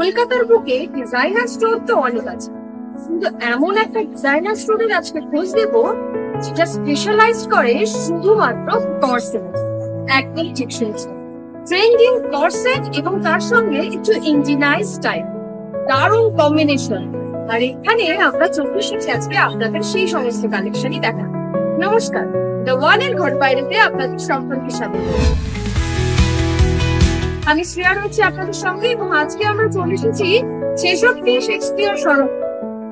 কলকাতার বুকে designer store তো অনেক আছে, কিন্তু এমন একটা ডিজাইনার স্টোরের আজকে খোঁজ দেব যেটা স্পেশালাইজড করে শুধুমাত্র কর্সেট। একদম ঠিক শুনছেন, ট্রেন্ডিং কর্সেট এবং তার সঙ্গে একটু ইন্ডিয়ানাইজ স্টাইল, দারুণ কম্বিনেশন। আর এখানে আমরা চলে এসেছি আজকে আপনাদের সেই সমস্ত কালেকশনই দেখা। নমস্কার, দ্য ওয়ানের ঘর বাইরেতে আপনাদের সম্পর্কে স্বাগত। আমি শ্রেয়া রয়েছি আপনাদের সঙ্গে এবং আজকে আমরা চলে এসেছি ৬৬ শেক্সপিয়ার সড়ক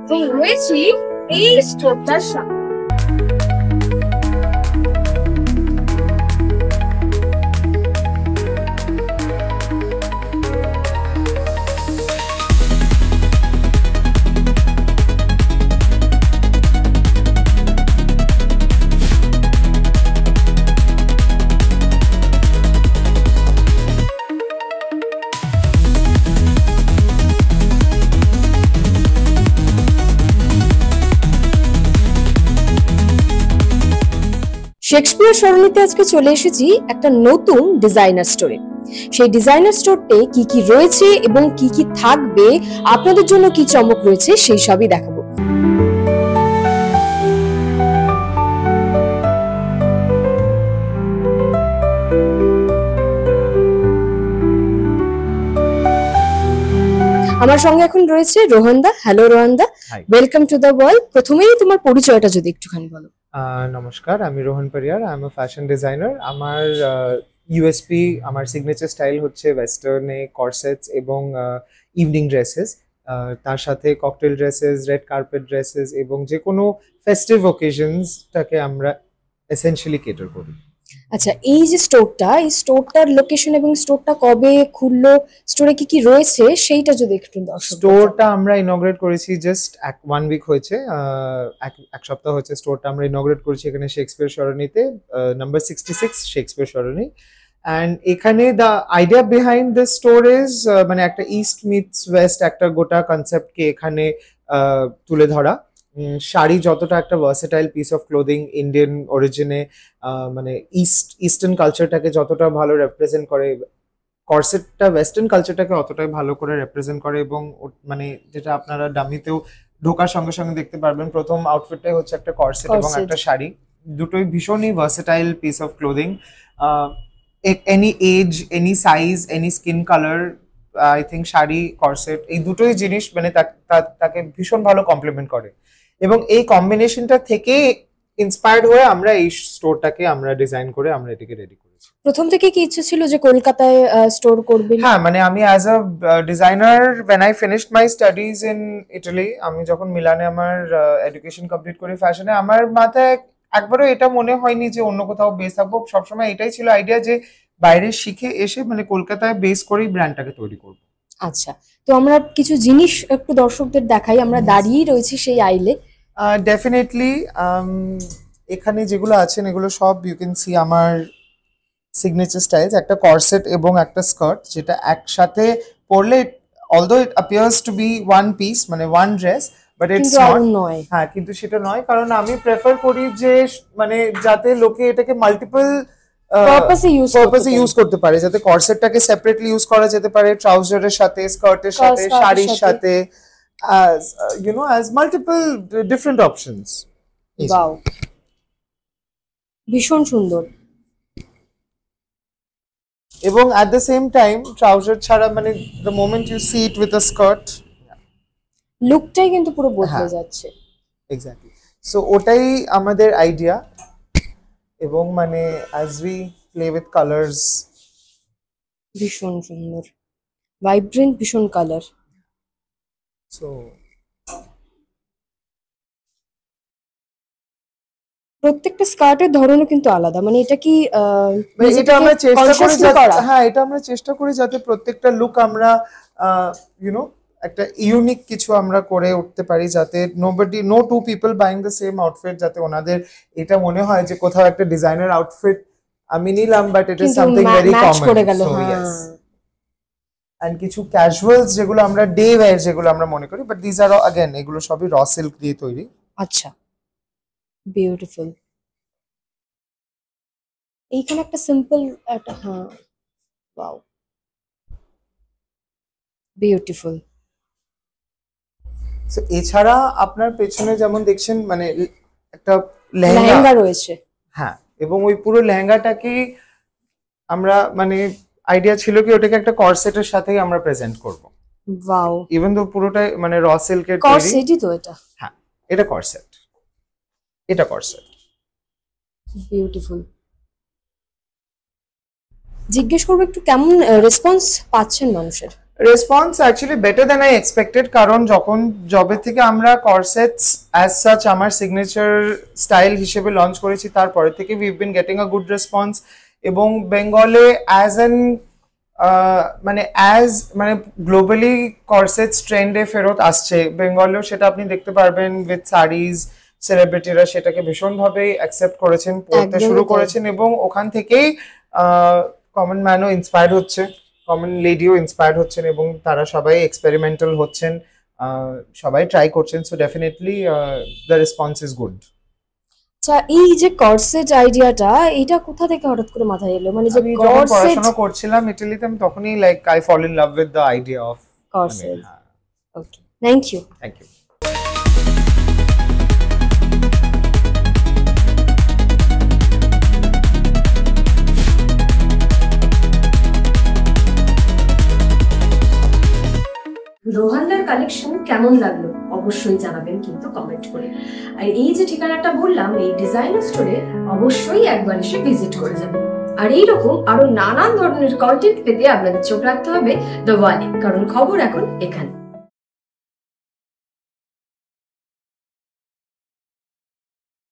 এবং রয়েছি এই স্টোরটার সামনে। শেক্সপিয়ার সরণিতে আজকে চলে এসেছি একটা নতুন ডিজাইনার স্টোরে। সেই ডিজাইনার স্টোরতে কি কি রয়েছে এবং কি কি থাকবে, আপনাদের জন্য কি চমক রয়েছে, সেই সবই দেখাবো। আমার সঙ্গে এখন রয়েছে রোহনদা। হ্যালো রোহনদা, ওয়েলকাম টু দ্য ওয়ার্ল্ড। প্রথমেই তোমার পরিচয়টা যদি একটুখানি বলো। নমস্কার, আমি Rohan Pariyar. I am a fashion designer. আমার ইউএসপি, আমার সিগনেচার স্টাইল হচ্ছে ওয়েস্টার্নে কর্সেটস এবং ইভিনিং ড্রেসেস, তার সাথে cocktail dresses, red carpet dresses এবং যে কোনো ফেস্টিভ অকেশনসটাকে আমরা এসেনশিয়ালি কেটার করি। আচ্ছা, এই যে স্টোরটা, এই স্টোরটার লোকেশন এবং স্টোরটা কবে খুললো, স্টোরে কি কি রয়েছে সেইটা যদি একটু দর্শক। স্টোরটা আমরা ইনগ্রেট করেছি জাস্ট ওয়ান উইক হয়েছে, এক সপ্তাহ হয়েছে স্টোরটা আমরা ইনগ্রেট করেছি এখানে শেক্সপিয়ার সরণিতে, নাম্বার 66 শেক্সপিয়ার সরণি। অ্যান্ড এখানে the idea behind the store is মানে একটা ইস্ট মিটস ওয়েস্ট একটা গোটা কনসেপ্টকে এখানে তুলে ধরা। শাড়ি যতটা একটা versatile piece of clothing, Indian অরিজিনে, মানে ইস্টার্ন কালচারটাকে যতটা ভালো রেপ্রেজেন্ট করে, কর্সেটটা ওয়েস্টার্ন কালচারটাকে অতটাই ভালো করে রেপ্রেজেন্ট করে। এবং মানে যেটা আপনারা ডামিতেও ঢোকার সঙ্গে সঙ্গে দেখতে পারবেন, প্রথম আউটফিটটাই হচ্ছে একটা কর্সেট এবং একটা শাড়ি, দুটোই ভীষণই versatile piece of clothing. Any age, any size, any skin colour, I think sari corset এই দুটোই জিনিস মানে তাকে ভীষণ ভালো কমপ্লিমেন্ট করে। এবং এই কম্বিনেশনটা থেকে ইন্সপায়ার্ড হয়ে আমরা এই স্টোরটাকে আমরা ডিজাইন করে আমরা এটাকে রেডি করেছি। প্রথম থেকে কি ইচ্ছে ছিল যে কলকাতায় স্টোর করবে? হ্যাঁ, মানে আমি as a designer when I finished my studies in Italy, আমি যখন মিলানে আমার এডুকেশন কমপ্লিট করি ফ্যাশনে, আমার মাথায় একবারও এটা মনে হয়নি যে অন্য কোথাও বেস থাকবো। সবসময় এটাই ছিল আইডিয়া যে বাইরে শিখে এসে মানে কলকাতায় বেস করেই ব্র্যান্ডটাকে তৈরি করবো। আচ্ছা, তো আমরা কিছু জিনিস একটু দর্শকদের দেখাই। আমরা দাঁড়িয়েই রয়েছি সেই আইলে। ডেফিনেটলি এখানে যেগুলো আছেন এগুলো সব ইউ ক্যান সি আমার সিগনেচার স্টাইলস, একটা কর্সেট এবং একটা স্কার্ট, যেটা একসাথে পরলে although it appears to be one piece, মানে one dress, but it's not. হ্যাঁ, কিন্তু সেটা নয়, কারণ আমি প্রেফার করি যে মানে যাতে লোকে এটাকে মাল্টিপল পারপাসে ইউজ করতে পারে, যাতে কর্সেটটাকে সেপারেটলি ইউজ করা যেতে পারে ট্রাউজারের সাথে, স্কার্টের সাথে, শাড়ির সাথে, as you know, as multiple different options. Wow, ভীষণ সুন্দর। এবং at the same time trouser ছাড়া মানে the moment you see it with a skirt, লুকটাই কিন্তু পুরো বদলে যাচ্ছে। এক্স্যাক্টলি, সো ওটাই আমাদের আইডিয়া। এবং মানে as we play with colors, ভীষণ সুন্দর, ভাইব্রেন্ট ভীষণ কালার। সো প্রত্যেকটা স্কার্টের ধরনও কিন্তু আলাদা, মানে এটা কি এটা আমরা চেষ্টা করি, হ্যাঁ এটা আমরা চেষ্টা করি যাতে প্রত্যেকটা লুক আমরা ইউনো একটা ইউনিক কিছু আমরা করে উঠতে পারি, যাতে no two people buying the same outfit, যাতে ওনাদের এটা মনে হয় যে কোথাও একটা ডিজাইনার আউটফিট আমি নিলাম but it is something very common. So yes, and কিছু ক্যাজুয়ালস যেগুলো আমরা ডে ওয়্যার যেগুলো আমরা মনে করি, বাট দিস আর अगेन এগুলো সবই র সিল্ক দিয়ে তৈরি। আচ্ছা, বিউটিফুল। এইখানে একটা সিম্পল একটা, হ্যাঁ ওয়াও, বিউটিফুল। সো এছাড়া আপনার পেছনে যেমন দেখছেন মানে একটা লেহেঙ্গা লেহেঙ্গা রয়েছে। হ্যাঁ, এবং ওই পুরো লেহেঙ্গাটাকে আমরা মানে আইডিয়া ছিল কি ওটাকে একটা কর্সেটের সাথেই আমরা প্রেজেন্ট করব। ওয়াও, ইভেন তো পুরোটাই মানে র সিল্কের তৈরি। কর্সেটই তো এটা? হ্যাঁ, এটা কর্সেট, এটা কর্সেট। বিউটিফুল। জিজ্ঞেস করবো একটু কেমন রেসপন্স পাচ্ছেন মানুষের? Response actually better than I expected, কারণ যখন জবে থেকে আমরা কর্সেটস অ্যাজ সাচ আমার সিগনেচার স্টাইল হিসেবে লঞ্চ করেছি তারপরে থেকে we have been getting a good response. এবং বেঙ্গলে অ্যাজ অ্যান মানে গ্লোবালি কর্সেটস ট্রেন্ডে ফেরত আসছে, বেঙ্গলেও সেটা আপনি দেখতে পারবেন উইথ শাড়িজ। সেলিব্রিটিরা সেটাকে ভীষণভাবে অ্যাকসেপ্ট করেছেন, পড়তে শুরু করেছেন, এবং ওখান থেকেই কমন ম্যানও ইন্সপায়ার্ড হচ্ছে, কমন লেডিও ইন্সপায়ার্ড হচ্ছেন, এবং তারা সবাই এক্সপেরিমেন্টাল হচ্ছেন, সবাই ট্রাই করছেন। So definitely the response is good. আচ্ছা, এই যে কর্সেট আইডিয়াটা এটা কোথা থেকে হঠাৎ করে মাথায় এলো? মানে যে কর্সেট পড়াশোনা করছিলাম ইটালিতে, আমি তখনই like I fall in love with the idea of corset. Okay, thank you. Thank you. রোহানদার কালেকশন কেমন লাগলো অবশ্যই জানাবেন কিন্তু কমেন্ট করে। আর এই যে ঠিকানাটা বললাম, এই ডিজাইনার স্টোরে অবশ্যই একবার এসে ভিজিট করে যাবেন। আর এইরকম আরো নানান ধরনের কন্টেন্ট পেতে আপনাদের চোখ রাখতে হবে দ্য ওয়ালে, কারণ খবর এখন এখানে।